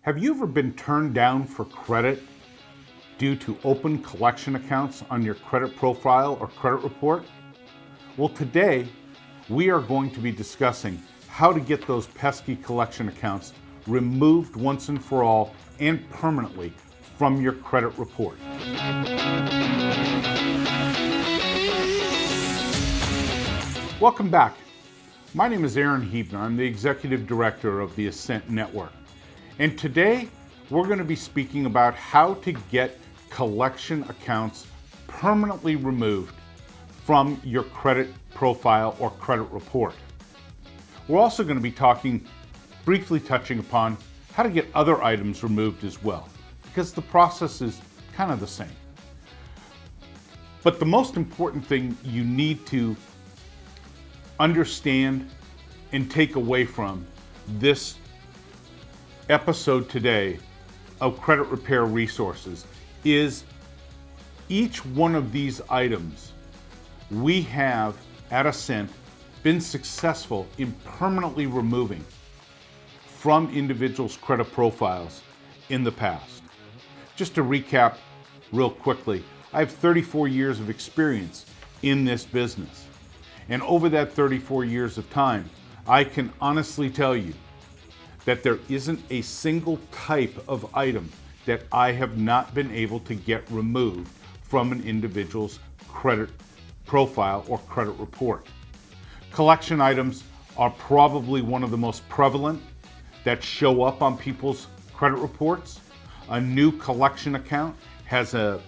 Have you ever been turned down for credit due to open collection accounts on your credit profile or credit report? Well, today we are going to be discussing how to get those pesky collection accounts removed once and for all and permanently from your credit report. Welcome back. My name is Huebner. I'm the Executive Director of the ASCENT Network. And today we're going to be speaking about how to get collection accounts permanently removed from your credit profile or credit report. We're also going to be briefly touching upon how to get other items removed as well, because the process is kind of the same. But the most important thing you need to understand and take away from this episode today of Credit Repair Resources is each one of these items we have at ASCENT been successful in permanently removing from individuals' credit profiles in the past. Just to recap real quickly, I have 34 years of experience in this business. And over that 34 years of time, I can honestly tell you that there isn't a single type of item that I have not been able to get removed from an individual's credit profile or credit report. Collection items are probably one of the most prevalent that show up on people's credit reports. A new collection account has a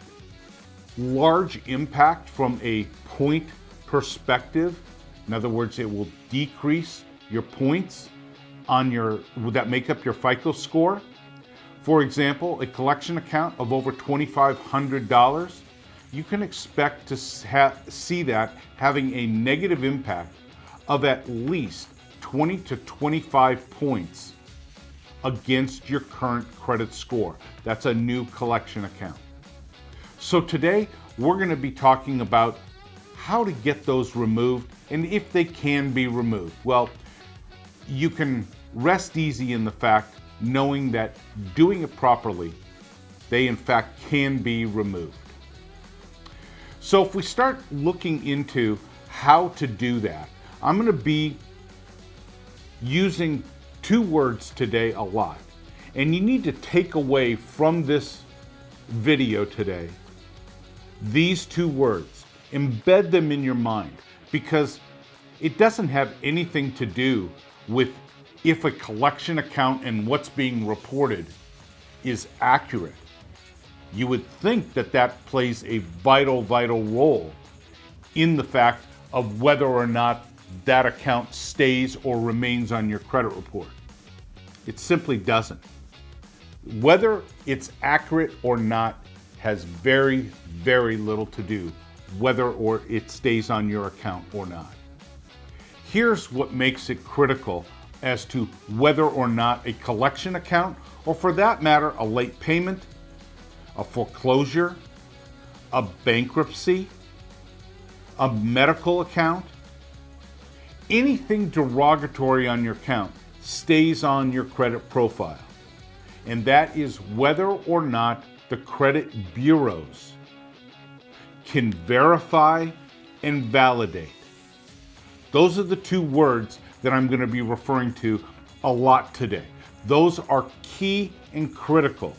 large impact from a point perspective. In other words, it will decrease your points that make up your FICO score. For example, a collection account of over $2,500, you can expect to see that having a negative impact of at least 20 to 25 points against your current credit score. That's a new collection account. So today, we're going to be talking about how to get those removed and if they can be removed. Well, you can rest easy in the fact knowing that doing it properly, they in fact can be removed. So if we start looking into how to do that, I'm going to be using two words today a lot. And you need to take away from this video today these two words, embed them in your mind, because it doesn't have anything to do with if a collection account and what's being reported is accurate. You would think that that plays a vital role in the fact of whether or not that account stays or remains on your credit report. It simply doesn't. Whether it's accurate or not has very little to do whether or it stays on your account or not. Here's what makes it critical as to whether or not a collection account, or for that matter, a late payment, a foreclosure, a bankruptcy, a medical account, anything derogatory on your account stays on your credit profile. And that is whether or not the credit bureaus can verify and validate. Those are the two words that I'm going to be referring to a lot today. Those are key and critical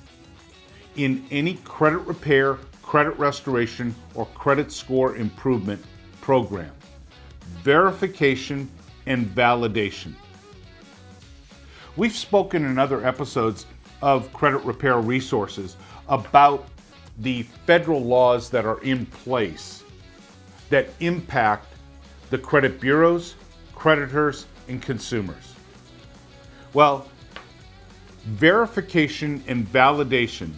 in any credit repair, credit restoration, or credit score improvement program. Verification and validation. We've spoken in other episodes of Credit Repair Resources about the federal laws that are in place that impact the credit bureaus, creditors, and consumers. Well, verification and validation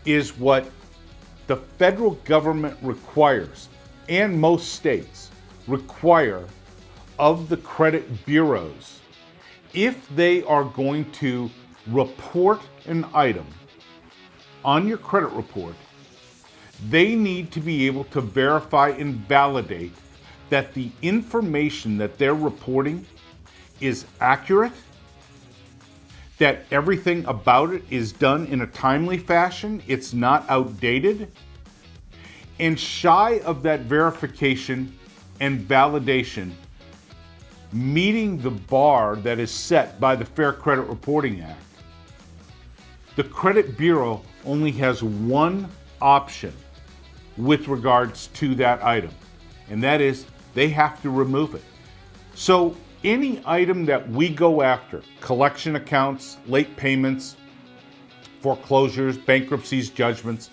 is what the federal government requires, and most states require of the credit bureaus if they are going to report an item on your credit report. They need to be able to verify and validate that the information that they're reporting is accurate, that everything about it is done in a timely fashion, it's not outdated, and shy of that verification and validation, meeting the bar that is set by the Fair Credit Reporting Act, the credit bureau only has one option with regards to that item, and that is they have to remove it. So any item that we go after, collection accounts, late payments, foreclosures, bankruptcies, judgments,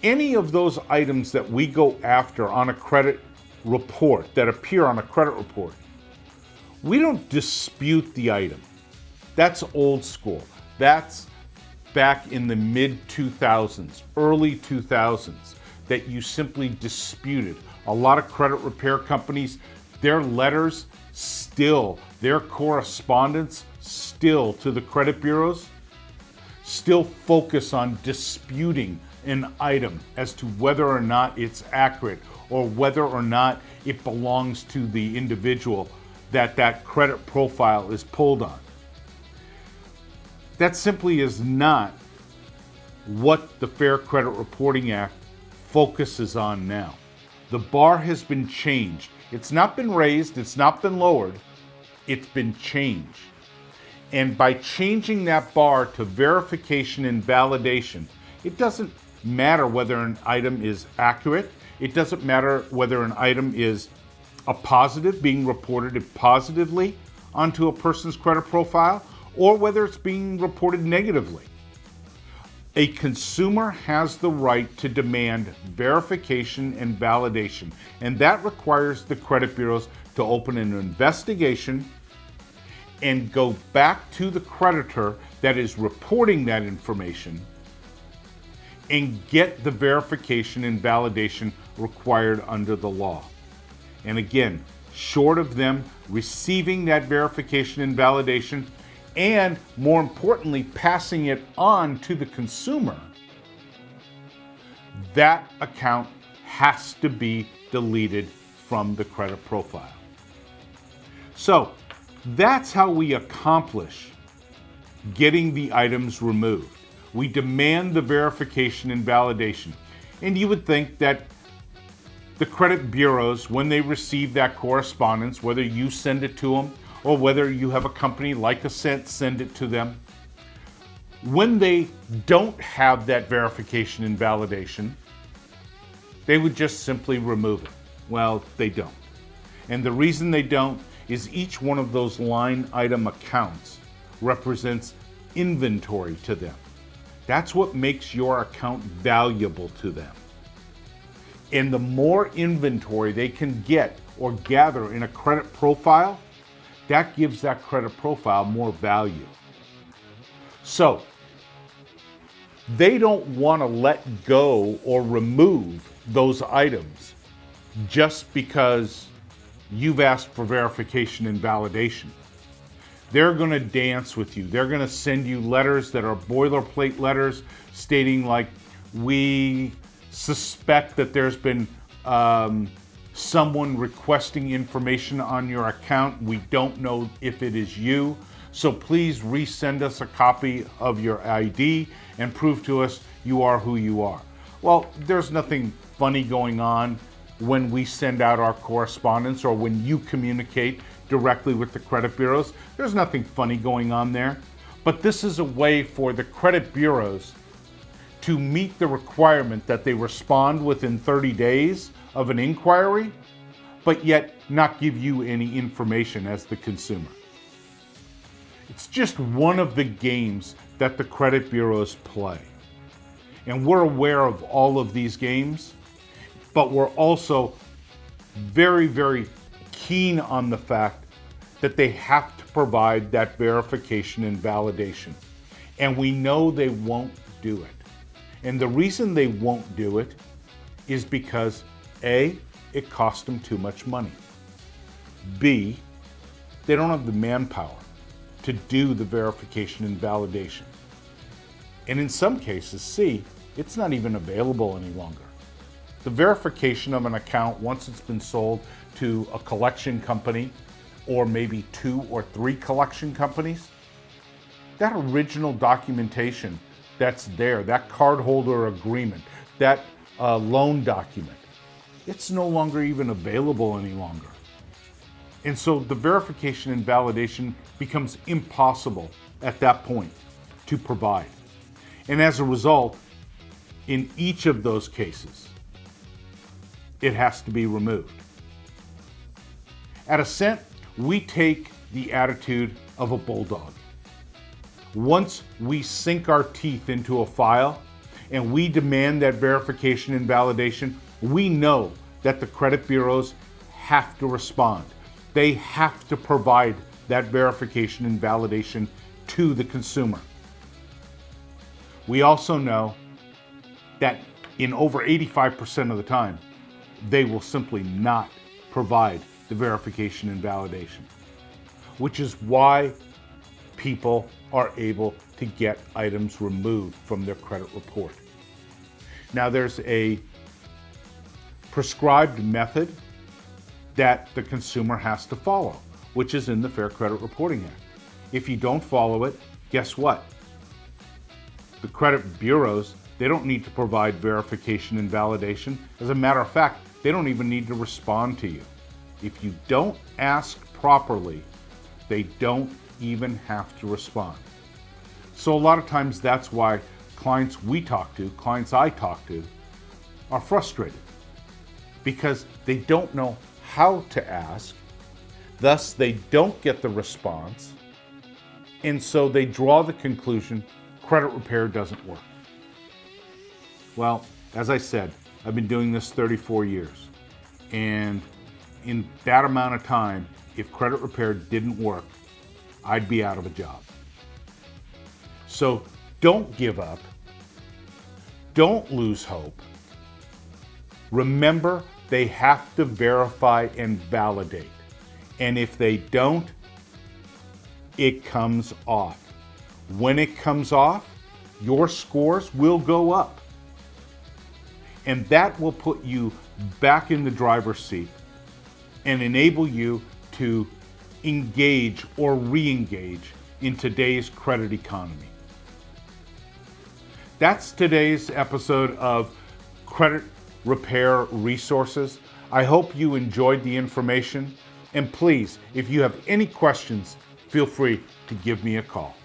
any of those items that we go after on a credit report, that appear on a credit report, we don't dispute the item. That's old school. That's back in the mid 2000s, early 2000s, that you simply disputed. A lot of credit repair companies, their letters still, their correspondence still to the credit bureaus, still focus on disputing an item as to whether or not it's accurate or whether or not it belongs to the individual that credit profile is pulled on. That simply is not what the Fair Credit Reporting Act focuses on now. The bar has been changed. It's not been raised, it's not been lowered, it's been changed. And by changing that bar to verification and validation, it doesn't matter whether an item is accurate, it doesn't matter whether an item is a positive, being reported positively onto a person's credit profile, or whether it's being reported negatively. A consumer has the right to demand verification and validation, and that requires the credit bureaus to open an investigation and go back to the creditor that is reporting that information and get the verification and validation required under the law. And again, short of them receiving that verification and validation, and more importantly, passing it on to the consumer, that account has to be deleted from the credit profile. So that's how we accomplish getting the items removed. We demand the verification and validation. And you would think that the credit bureaus, when they receive that correspondence, whether you send it to them or whether you have a company like ASCENT send it to them, when they don't have that verification and validation, they would just simply remove it. Well, they don't. And the reason they don't is each one of those line item accounts represents inventory to them. That's what makes your account valuable to them. And the more inventory they can get or gather in a credit profile, that gives that credit profile more value. So they don't want to let go or remove those items just because you've asked for verification and validation. They're going to dance with you. They're going to send you letters that are boilerplate letters stating like, we suspect that there's been someone requesting information on your account. We don't know if it is you. So please resend us a copy of your ID and prove to us you are who you are. Well, there's nothing funny going on when we send out our correspondence or when you communicate directly with the credit bureaus. There's nothing funny going on there. But this is a way for the credit bureaus to meet the requirement that they respond within 30 days of an inquiry, but yet not give you any information as the consumer. It's just one of the games that the credit bureaus play. And we're aware of all of these games, but we're also very, very keen on the fact that they have to provide that verification and validation. And we know they won't do it. And the reason they won't do it is because A, it costs them too much money. B, they don't have the manpower to do the verification and validation. And in some cases, C, it's not even available any longer. The verification of an account, once it's been sold to a collection company, or maybe 2 or 3 collection companies, that original documentation that's there, that cardholder agreement, that loan document, it's no longer even available any longer. And so the verification and validation becomes impossible at that point to provide. And as a result, in each of those cases, it has to be removed. At ASCENT, we take the attitude of a bulldog. Once we sink our teeth into a file and we demand that verification and validation, we know that the credit bureaus have to respond. They have to provide that verification and validation to the consumer. We also know that in over 85% of the time, they will simply not provide the verification and validation, which is why people are able to get items removed from their credit report. Now, there's a prescribed method that the consumer has to follow, which is in the Fair Credit Reporting Act. If you don't follow it, guess what? The credit bureaus, they don't need to provide verification and validation. As a matter of fact, they don't even need to respond to you. If you don't ask properly, they don't even have to respond. So a lot of times that's why clients I talk to, are frustrated because they don't know how to ask, thus they don't get the response, and so they draw the conclusion credit repair doesn't work. Well, as I said, I've been doing this 34 years, and in that amount of time, if credit repair didn't work, I'd be out of a job. So don't give up. Don't lose hope. Remember, they have to verify and validate. And if they don't, it comes off. When it comes off, your scores will go up. And that will put you back in the driver's seat and enable you to engage or re-engage in today's credit economy. That's today's episode of Credit Repair Resources. I hope you enjoyed the information. And please, if you have any questions, feel free to give me a call.